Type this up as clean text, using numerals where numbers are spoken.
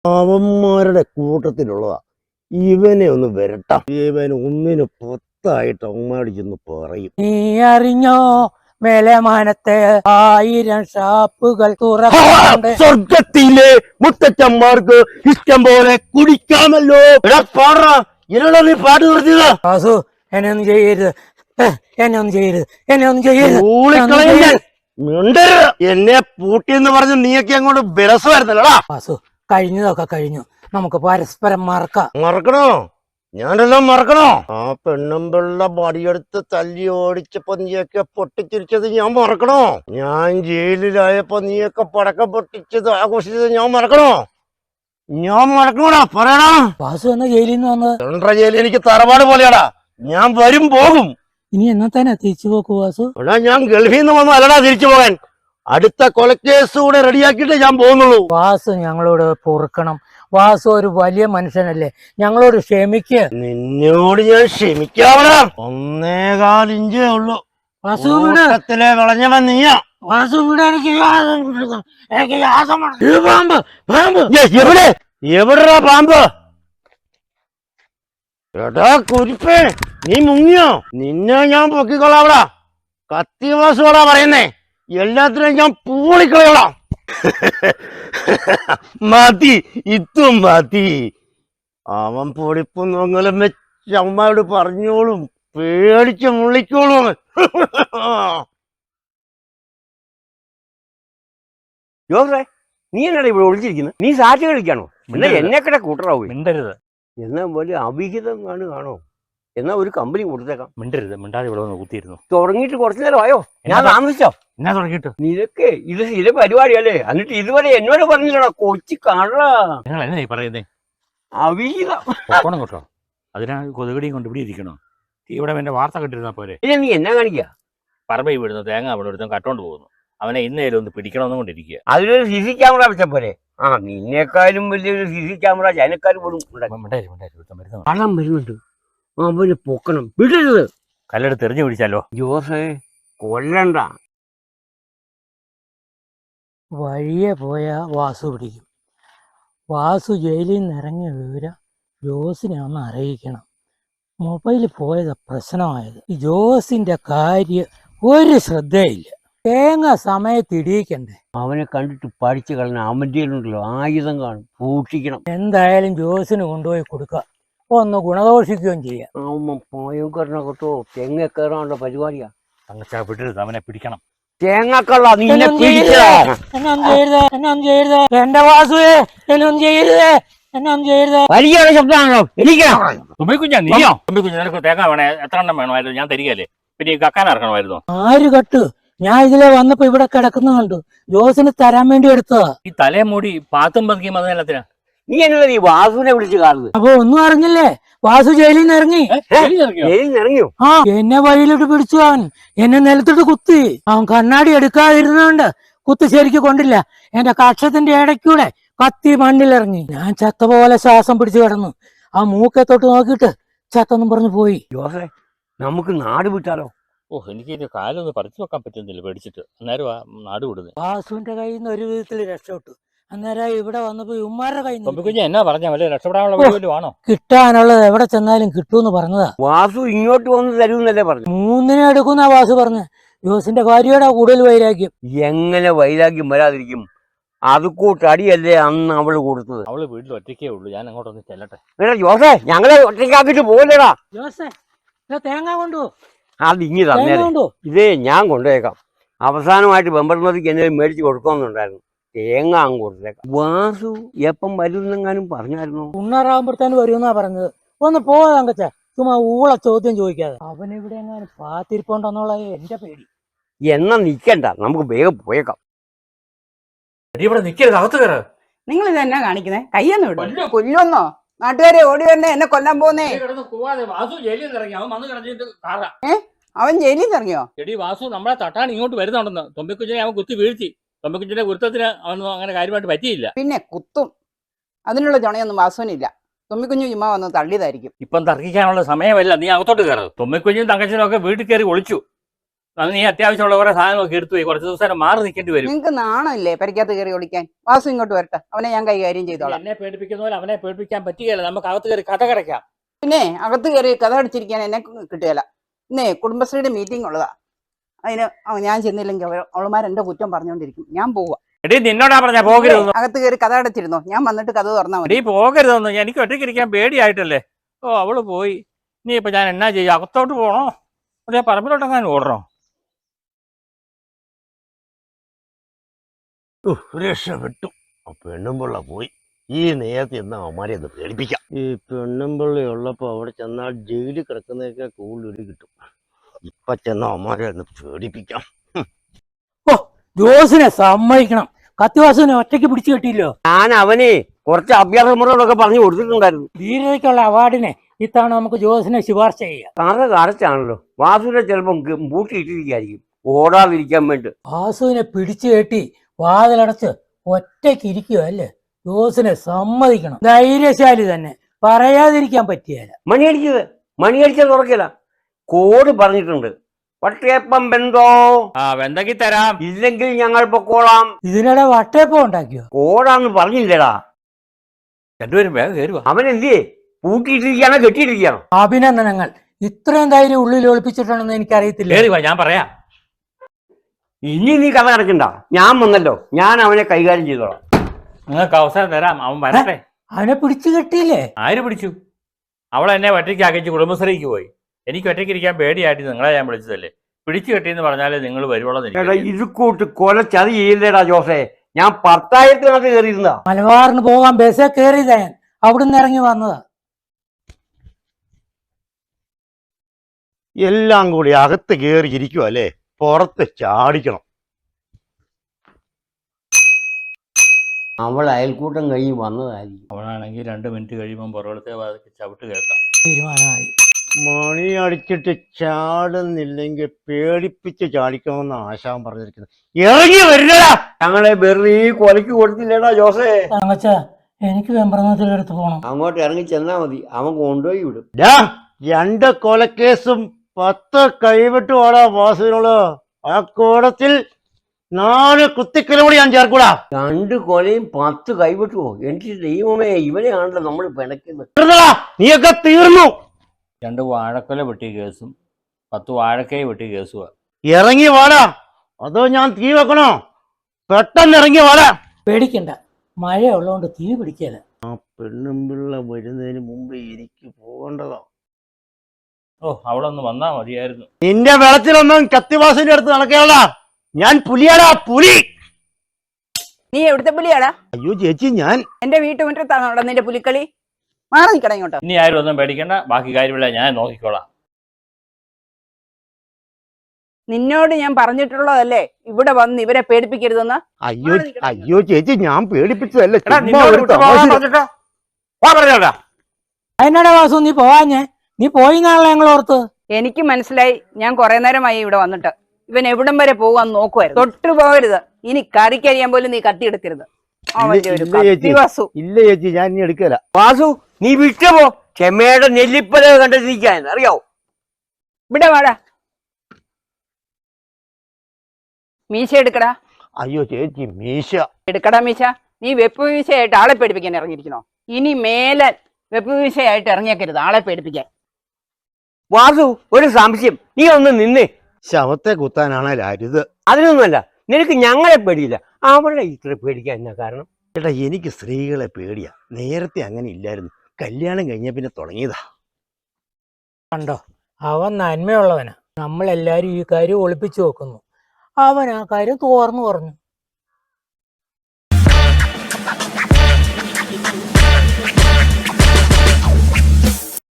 അവന്മാരുടെ കൂട്ടത്തിലുള്ളതാ. ഇവനെ ഒന്ന് വരട്ടാം. ഇവൻ ഒന്നിന് 10 അവന്മാര് ചെന്ന് പറയും. നീ അറിഞ്ഞോ മേലമാനത്തെ 1000 ഷാപ്പുകൾ തുറക്കുന്നുണ്ട്. സ്വർഗത്തിലെ മുത്തച്ഛന്മാർക്ക് ഇഷ്ടം പോലെ കുടിക്കാമല്ലോ. നീ പാട്ട് നിർത്തിയത്. വാസു എന്നെ ഒന്നും ചെയ്യരുത്, എന്നെ ഒന്നും ചെയ്യരുത്, എന്നെ ഒന്നും ചെയ്യരുത്. എന്നെ പൂട്ടിയെന്ന് പറഞ്ഞ് നീയൊക്കെ അങ്ങോട്ട് ബലസമായിരുന്നല്ലോടാ. വാസു കഴിഞ്ഞതൊക്കെ കഴിഞ്ഞു, നമുക്ക് പരസ്പരം മറക്കണോ? ഞാനെല്ലാം മറക്കണോ? ആ പെണ്ണുമ്പിള്ള പടിയെടുത്ത് തല്ലി ഓടിച്ചപ്പോ നീയൊക്കെ പൊട്ടിച്ചിരിച്ചത് ഞാൻ മറക്കണോ? ഞാൻ ജയിലിലായപ്പോ നീയൊക്കെ പടക്കം പൊട്ടിച്ചത് ആഘോഷിച്ചത് ഞാൻ മറക്കണോ? ഞാൻ മറക്കണോടാ, പറയടാ. വാസു എന്ന ജയിലിൽ നിന്ന് വന്നത്? ജയിലിൽ എനിക്ക് തറവാട് പോലെയാടാ. ഞാൻ വരും പോകും. ഇനി എന്നത്തേനാ തിരിച്ചു പോക്കു വാസു? എടാ ഞാൻ ഗൾഫിൽ നിന്ന് വന്നു അല്ലടാ തിരിച്ചു പോകാൻ. അടുത്ത കൊലക്കേസ് കൂടെ റെഡിയാക്കിയിട്ട് ഞാൻ പോകുന്നുള്ളൂ. വാസു ഞങ്ങളോട് പൊറുക്കണം. വാസു ഒരു വലിയ മനുഷ്യനല്ലേ, ഞങ്ങളോട് ക്ഷമിക്ക്. നിന്നോട് ഞാൻ ക്ഷമിക്കാവടാ. 1.25 ഇഞ്ചേ ഉള്ളൂ. വാസുവിലെ വിളഞ്ഞവൻ നീയാ. വാസു എവിടെടാ പാമ്പ്? എടാ കുരിപ്പേ, നീ മുങ്ങിയോ? നിന്നെ ഞാൻ പൊക്കിക്കൊള്ളാവടാ. കത്തി വാസുവാടാ പറയുന്നേ. എല്ലാത്തിനും ഞാൻ പൂളിക്കളയോടാ. മതി, ഇത്തും മതി. അവൻ പൊടിപ്പും നോങ്ങലും വെച്ച് അമ്മയോട് പറഞ്ഞോളും, പേടിച്ച് മുള്ളിക്കോളും അവൻ. ജോസേ, നീ എന്നാണ് ഇവിടെ ഒളിച്ചിരിക്കുന്നത്? നീ സാറ്റ് കളിക്കാണോ? എന്നെ കിടെ കൂട്ടറാവൂ. മിണ്ടരുത്. എന്നാ വലിയ അവിഹിതം കാണുകയാണോ? എന്നാ ഒരു കമ്പനി കൊടുത്തേക്കാം. മിണ്ടരുത്, മിണ്ടാതെ ഇവിടെ വന്ന് കുത്തിയിരുന്നു. തുടങ്ങിയിട്ട് കുറച്ചു നേരം ആയോ? ഞാൻ താമസിച്ചോ? എന്നാ തുടങ്ങിയിട്ട്? നിനക്ക് ഇത് സ്ഥിര പരിപാടിയല്ലേ? എന്നിട്ട് ഇതുവരെ എന്നോട് പറഞ്ഞില്ലടാ കൊച്ചി കാണാ. നിങ്ങൾ എന്നാ പറയുന്നേ? അവിഹിതം കേട്ടോ. അതിനാണ് കൊതുകടിയും കൊണ്ട് ഇവിടെ ഇരിക്കണോ? ഇവിടെ എന്റെ വാർത്ത കണ്ടിരുന്നാ പോരെ. ഇല്ല, നീ എന്നാ കാണിക്കുക? പറമ്പ് വിടുന്നു, തേങ്ങ അവിടെ എടുത്തും കട്ടോണ്ട് പോകുന്നു. അവനെ ഇന്നേലും ഒന്ന് പിടിക്കണമെന്നും കൊണ്ടിരിക്കുക. അതിലൊരു CC ക്യാമറ വെച്ച പോരെ. ആ, നിന്നേക്കാളും വലിയൊരു CC ക്യാമറ ജനക്കാരും പോലും കാണാൻ വരുന്നുണ്ട്. അവന് പൊക്കണം, വിടരുത്. കല്ലെടുത്ത് എറിഞ്ഞു പിടിച്ചാലോ? ജോസേ, കൊല്ലണ്ട. വഴിയെ പോയ വാസു പിടിക്കും. വാസു ജയിലിൽ നിന്ന് ഇറങ്ങിയ വിവരം ജോസിനെ ഒന്ന് അറിയിക്കണം. മൊബൈൽ പോയത് പ്രശ്നമായത്. ഈ ജോസിന്റെ കാര്യം ഒരു ശ്രദ്ധയില്ല. തേങ്ങ സമയത്ത് ഇടിയിക്കണ്ടേ? അവനെ കണ്ടിട്ട് പഠിച്ചു കളഞ്ഞ അവൻ്റെ ഉണ്ടല്ലോ ആയുധം കാണും, സൂക്ഷിക്കണം. എന്തായാലും ജോസിന് കൊണ്ടുപോയി കൊടുക്കുക, ഒന്ന് ഗുണദോഷിക്കുകയും ചെയ്യാം. ഭയങ്കരണ കേട്ടോ, തേങ്ങ കയറാനുള്ള പരിപാടിയാ. തങ്ങച്ചാ വിടരുത്, അവനെ പിടിക്കണം. തേങ്ങക്കള്ള എന്നൊന്നും ചെയ്യരുത് എന്റെ വാസുവേ, എന്നൊന്നും ചെയ്യരുത്, എന്നൊന്നും ചെയ്യരുത്. വലിയ ശബ്ദമാണല്ലോ. തുമ്പിക്കുഞ്ഞാ നീയോ? തുമ്പിക്കുഞ്ഞ് നിനക്ക് തേങ്ങ വേണേ എത്ര എണ്ണം വേണമായിരുന്നു? ഞാൻ തരികയല്ലേ, പിന്നെ ഈ കക്കാൻ ഇറക്കണമായിരുന്നു. ആര് കട്ട്? ഞാൻ ഇതിലെ വന്നപ്പോ ഇവിടെ കിടക്കുന്ന കണ്ടു, ജോസിന് തരാൻ വേണ്ടി എടുത്തതാ. ഈ തലേ മൂടി പാത്തും പതുക്കിയും അതിനെല്ലാത്തിനാ? നീ എന്നതാ നീ വാസുവിനെ വിളിച്ച് കാണുന്നത്? അപ്പൊ ഒന്നും അറിഞ്ഞില്ലേ? വാസു ജയിലിൽ നിന്ന് ഇറങ്ങി. ഇറങ്ങിയോ? ആ, എന്നെ വഴിയിലോട്ട് പിടിച്ചു. അവൻ എന്നെ നിലത്തിട്ട് കുത്തി. അവൻ കണ്ണാടി എടുക്കാതിരുന്നോണ്ട് കുത്തി ശരിക്ക് കൊണ്ടില്ല. എന്റെ കക്ഷത്തിന്റെ ഇടയ്ക്കൂടെ കത്തി മണ്ണിലിറങ്ങി. ഞാൻ ചത്ത പോലെ ശ്വാസം പിടിച്ചു കിടന്നു. ആ മൂക്കെ തൊട്ട് നോക്കിയിട്ട് ചത്തെന്നും പറഞ്ഞു പോയി. ജോസേ, നമുക്ക് നാട് വിട്ടാലോ? എനിക്ക് ഇതിന്റെ കാലൊന്ന് പറിച്ചു വെക്കാൻ പറ്റുന്നില്ല പേടിച്ചിട്ട്. അന്നേരം നാട് വിടുന്നത്. വാസുവിന്റെ കയ്യിൽ നിന്ന് ഒരു വിധത്തിൽ രക്ഷപ്പെട്ടു. അന്നേരം ഇവിടെ വന്നപ്പോ ഉമ്മാരുടെ കയ്യിൽ നിന്ന് എന്നാ പറഞ്ഞ വല്ല രക്ഷപ്പെടാനുള്ള വഴിവല്ലോ ആണോ? കിട്ടാനുള്ളത് എവിടെ ചെന്നാലും കിട്ടൂന്ന് പറഞ്ഞതാ. വാസു ഇങ്ങോട്ട് വന്ന് തരൂന്നല്ലേ പറഞ്ഞു? 3 എടുക്കുന്ന വാസു പറഞ്ഞു. ജോസിന്റെ കാര്യോടാ കൂടുതൽ വൈരാഗ്യം. എങ്ങനെ വൈരാഗ്യം വരാതിരിക്കും? അത് കൂട്ടടിയല്ലേ അന്ന് അവള് കൊടുത്തത്. അവള് വീട്ടിൽ ഒറ്റയ്ക്കേ ഉള്ളൂ. ഞാൻ അങ്ങോട്ടൊന്ന് ചെല്ലട്ടെ. ജോസേ, ഞങ്ങളെ ഒറ്റയ്ക്കാക്കിട്ട് പോകല്ലേടാ. ജോസേ, തേങ്ങ കൊണ്ടു. അത് ഇങ്ങി തന്നെ, ഇതേ ഞാൻ കൊണ്ടുപോയേക്കാം. അവസാനമായിട്ട് വെമ്പർമതിക്ക് എന്തെങ്കിലും മേടിച്ച് കൊടുക്കാമെന്നുണ്ടായിരുന്നു. തേങ്ങ അങ്ങ് കൊടുത്തേക്കാം. വാസു എപ്പം വരുന്നെങ്ങാനും പറഞ്ഞായിരുന്നു? ഉണ്ണാറാകുമ്പോഴത്തേന് വരുമെന്നാ പറഞ്ഞത്. ഒന്ന് പോകാൻ കച്ച, ചുമ്മാ ഊള ചോദ്യം ചോദിക്കാതെ. അവനെവിടെ എങ്ങാനും പാത്തിരിപ്പുണ്ടെന്നുള്ള എന്റെ പേടി. എന്നാ നിക്കണ്ട, നമുക്ക് വേഗം പോയേക്കാം. ഇവിടെ നിക്കരുത്, അകത്ത് കയറ. നിങ്ങൾ ഇത് എന്നാ കാണിക്കുന്നേ? കയ്യൊന്നും ഇടും. കൊല്ലുന്നോ? നാട്ടുകാരെ ഓടി വരണേ, എന്നെ കൊല്ലാൻ പോന്നേ. അവൻ ജയിലിൽ നിന്ന് ഇറങ്ങിയോ? എടി വാസു നമ്മളെ തട്ടാൻ ഇങ്ങോട്ട് വരുന്നുണ്ടെന്ന്. തൊമ്പിക്കുഞ്ഞിനെ അവൻ കുത്തി വീഴ്ത്തി. തൊമ്പിക്കുഞ്ഞിന്റെ ഗുരുത്തത്തിന് അവൻ അങ്ങനെ കാര്യമായിട്ട് പറ്റിയില്ല. പിന്നെ കുത്തും. അതിനുള്ള ചുണയൊന്നും വാസുവിനില്ല. തൊമ്മിക്കുഞ്ഞു ചുമ്മാ വന്ന് തള്ളിയതായിരിക്കും. ഇപ്പം തർക്കിക്കാനുള്ള സമയമല്ല, നീ അകത്തോട്ട് കയറും. തൊമ്മിക്കുഞ്ഞും തങ്കച്ചനും ഒക്കെ വീട്ടിൽ കയറി ഒളിച്ചു. അന്ന് നീ അത്യാവശ്യമുള്ള കുറെ സാധനങ്ങളൊക്കെ എടുത്തു പോയി കുറച്ച് ദിവസം മാറി നിൽക്കേണ്ടി വരും. നിങ്ങക്ക് നാണമില്ലേ പരിക്കകത്ത് കയറി ഒളിക്കാൻ? വാസു ഇങ്ങോട്ട് വരട്ടെ, അവനെ ഞാൻ കൈകാര്യം ചെയ്തോളാം. എന്നെ പേടിപ്പിക്കുന്ന പോലെ അവനെ പേടിപ്പിക്കാൻ പറ്റുകയില്ല. നമുക്ക് അകത്ത് കയറി കഥ കിടക്കാം. പിന്നെ അകത്ത് കയറി കഥ അടിച്ചിരിക്കാൻ എന്നെ കിട്ടുകയില്ല. ഇന്നേ കുടുംബശ്രീയുടെ മീറ്റിംഗ് ഉള്ളതാ. അതിന് ഞാൻ ചെന്നില്ലെങ്കിൽ അവളുമാർ എന്റെ കുറ്റം പറഞ്ഞുകൊണ്ടിരിക്കും. ഞാൻ പോവാ. എടീ നിന്നോടാ പറഞ്ഞ പോകരുതെന്ന്. അകത്ത് കയറി കഥ അടച്ചിരുന്നോ? ഞാൻ വന്നിട്ട് കഥ തുറന്നാ മതി. എടീ പോകരുതെന്ന്. എനിക്ക് ഒറ്റയ്ക്ക് ഇരിക്കാൻ പേടിയായിട്ടല്ലേ. ഓ അവള് പോയി. നീ ഇപ്പൊ ഞാൻ എന്നാ ചെയ്യും? അകത്തോട്ട് പോകണോ അതേ പറമ്പിലോട്ടെങ്ങാനും ഓടണോ? രക്ഷപ്പെട്ടു. ആ പെണ്ണുമ്പിള്ള പോയി. ഈ നേരത്തെ എന്നാ അവന്മാരെ ഒന്ന് പേടിപ്പിക്കാം. ഈ പെണ്ണുമ്പിള്ള ഉള്ളപ്പോ അവിടെ ചെന്നാൽ ജയിലിൽ കിടക്കുന്നതൊക്കെ കൂടുതൽ കിട്ടും. ഇപ്പൊ ചെന്ന അവന്മാരെ ഒന്ന് പേടിപ്പിക്കാം. ഓ ജോസിനെ സമ്മതിക്കണം. കത്തിവാസുവിനെ ഒറ്റയ്ക്ക് പിടിച്ചു കെട്ടിയില്ലോ. ഞാൻ അവനെ കുറച്ച് അഭ്യാസ മുറകളൊക്കെ പറഞ്ഞു കൊടുത്തിട്ടുണ്ടായിരുന്നു. ധീരതയ്ക്കുള്ള അവാർഡിനെ ഇത്തവണ നമുക്ക് ജോസിനെ ശുപാർശ ചെയ്യാം. കറ കറച്ചാണല്ലോ. വാസുവിനെ ചിലപ്പം പൂട്ടിയിട്ടിരിക്കായിരിക്കും ഓടാതിരിക്കാൻ വേണ്ടി. വാസുവിനെ പിടിച്ചു കെട്ടി വാതിലടച്ച് ഒറ്റയ്ക്ക് ഇരിക്കുക അല്ലേ? ജോസിനെ സമ്മതിക്കണം. ധൈര്യശാലി തന്നെ, പറയാതിരിക്കാൻ പറ്റിയല്ല. മണിയടിച്ചത് തുറക്കില്ല. കോഡ് പറഞ്ഞിട്ടുണ്ട്. വട്ടയപ്പം ബന്ധോ വെന്തക്കി തരാം, ഇല്ലെങ്കിൽ ഞങ്ങൾ പൊക്കോളാം. ഇതിനിടെ വട്ടയപ്പം ഉണ്ടാക്കിയോ? കോടാന്ന് പറഞ്ഞില്ലടാ. രണ്ടുപേരും വേഗം കയറുക. അവൻ എന്തിയേ പൂട്ടിയിട്ടിരിക്കുകയാണോ കെട്ടിയിട്ടിരിക്കുകയാണോ? അഭിനന്ദനങ്ങൾ. ഇത്രയും ധൈര്യം ഉള്ളിൽ ഒളിപ്പിച്ചിട്ടുണ്ടെന്ന് എനിക്കറിയത്തില്ല. കയറി ഞാൻ പറയാം. ഇനി നീ കഥ കിടക്കണ്ട. ഞാൻ വന്നല്ലോ, ഞാൻ അവനെ കൈകാര്യം ചെയ്തോളാം. നിങ്ങൾക്ക് അവസരം തരാം. അവൻ വരട്ടെ. അവനെ പിടിച്ചു കെട്ടിയില്ലേ? ആര് പിടിച്ചു? അവൾ എന്നെ ഒറ്റയ്ക്ക് ആക്കിച്ച് കുടുംബശ്രീക്ക് പോയി. എനിക്ക് ഒറ്റയ്ക്ക് ഇരിക്കാൻ പേടിയായിട്ട് നിങ്ങളെ ഞാൻ വിളിച്ചതല്ലേ. പിടിച്ചു കെട്ടിയെന്ന് പറഞ്ഞാലേ നിങ്ങൾ വരുവോളൂ. ഇത് കൂട്ട് കൊല ചതി ചെയ്യില്ലേടാ ജോസേ. ഞാൻ 10,000-ത്തിനകത്ത് കയറിയിരുന്നാ. മലബാറിന് പോകാൻ ബസ്സേ കയറിയതാ ഞാൻ. അവിടുന്ന് ഇറങ്ങി വന്നതാ. എല്ലാം കൂടി അകത്ത് കയറി ഇരിക്കുക അല്ലേ? പുറത്ത് ചാടിക്കണം. അവൾ അയൽക്കൂട്ടം കഴിഞ്ഞ് വന്നതായിരിക്കും. അവളാണെങ്കിൽ 2 മിനിറ്റ് കഴിയുമ്പോൾ പുറത്തെ ചവിട്ട് കേൾക്കാം. തീരുമാനമായി. മണി അടിച്ചിട്ട് ചാടുന്നില്ലെങ്കിൽ പേടിപ്പിച്ച് ചാടിക്കണമെന്ന് ആശാൻ പറഞ്ഞിരിക്കുന്നത്. ഇറങ്ങി വരില്ലടാ. ഞങ്ങളെ വെറുതെ കൊലക്ക് കൊടുത്തില്ലേടാ ജോസേ. തങ്കച്ച, എനിക്ക് വെമ്പ്രനാഥിലെടുത്ത് പോണം. അങ്ങോട്ട് ഇറങ്ങി ചെന്നാ മതി, അവൻ കൊണ്ടുപോയി വിടും. 2 കൊലക്കേസും 10 കൈവിട്ടുവാടാ വാസുവിനോട്. ആ കൂടത്തിൽ 4 കുത്തിക്കലും കൂടി ഞാൻ ചേർക്കൂടാ. 2 കൊലയും 10 കൈവിട്ടുവോ? എനിക്ക് ദൈവമേ, ഇവനെയാണല്ലോ നമ്മൾ പിണക്കുന്നത്. നീയൊക്കെ തീർന്നു. 2 വാഴക്കൊല വെട്ടിയ കേസും 10 വാഴക്കൈ വെട്ടിയ കേസുവാ. ഇറങ്ങി വാടാ. അതോ ഞാൻ തീ വെക്കണോ? പെട്ടെന്ന് ഇറങ്ങി വാടാ. പേടിക്കണ്ട, മഴ ഉള്ളതുകൊണ്ട് തീ പിടിക്കല. ആ പെണ്ണുമ്പിള്ള വരുന്നതിന് മുമ്പ് എനിക്ക് പോകേണ്ടതാ. ഓ അവളൊന്ന് വന്നാ മതിയായിരുന്നു. നിന്റെ വെള്ളത്തിലൊന്നും കത്തിവാസിന്റെ അടുത്ത് നടക്കുകയുള്ള ഞാൻ പുലിയാടാ, പുലി. നീ എവിടുത്തെ പുലിയാടാ? അയ്യോ ചേച്ചി, ഞാൻ എന്റെ വീട്ടുമുറ്റത്താണ് അവിടെ നിന്റെ പുലിക്കളി. മാറി നിൽക്കണം ഇങ്ങോട്ട്. ഇനി ആരും ഒന്നും പേടിക്കണ്ട. ബാക്കി കാര്യമില്ല, ഞാൻ നോക്കിക്കോളാം. നിന്നോട് ഞാൻ പറഞ്ഞിട്ടുള്ളതല്ലേ ഇവിടെ വന്ന് ഇവരെ പേടിപ്പിക്കരുതെന്ന്. അയ്യോ അയ്യോ ചേച്ചി, ഞാൻ പേടിപ്പിച്ചതല്ല. അതിനാടാ വാസു നീ പോവാഞ്ഞേ? നീ പോയിന്നാണല്ലോ ഞങ്ങൾ ഓർത്ത്. എനിക്ക് മനസ്സിലായി. ഞാൻ കുറെ നേരമായി ഇവിടെ വന്നിട്ട്. ഇവൻ എവിടം വരെ പോകാൻ നോക്കുമായിരുന്നു. തൊട്ടു പോകരുത്. ഇനി കറിക്കരിയാൻ പോലും നീ കത്തിയെടുക്കരുത്. വാസു ഇല്ല ചേച്ചി, ഞാൻ ഇനി എടുക്കല. വാസു, നീ വിട്ടുപോ. ക്ഷമയുടെ നെല്ലിപ്പല കണ്ടിരിക്കാൻ അറിയാവോ? ഇവിടെ വാടാ. മീശ എടുക്കടാ. അയ്യോ ചേച്ചി, മീശ എടുക്കടാ മീശ. നീ വെപ്പ് വീശയായിട്ട് ആളെ പേടിപ്പിക്കാൻ ഇറങ്ങിയിരിക്കണോ? ഇനി മേലെ വെപ്പ് വീശയായിട്ട് ഇറങ്ങിയേക്കരുത് ആളെ പേടിപ്പിക്കാൻ. വാസു, ഒരു സംശയം. നീ ഒന്ന് നിന്നേ. ശവത്തെ കുത്താനാണല്ലോ അരുത്. അതിനൊന്നുമല്ല, നിനക്ക് ഞങ്ങളെ പേടിയില്ല, അവളെ ഇത്ര പേടിക്കാൻ എന്നാ കാരണം? ചേട്ടാ, എനിക്ക് സ്ത്രീകളെ പേടിയാ. നേരത്തെ അങ്ങനെ ഇല്ലായിരുന്നു. കല്യാണം കഴിഞ്ഞ പിന്നെ തുടങ്ങിയതാ. കണ്ടോ, അവൻ നന്മയുള്ളവനാ. നമ്മളെല്ലാരും ഈ കാര്യം ഒളിപ്പിച്ചു വെക്കുന്നു. അവൻ ആ കാര്യം തുറന്നു പറഞ്ഞു.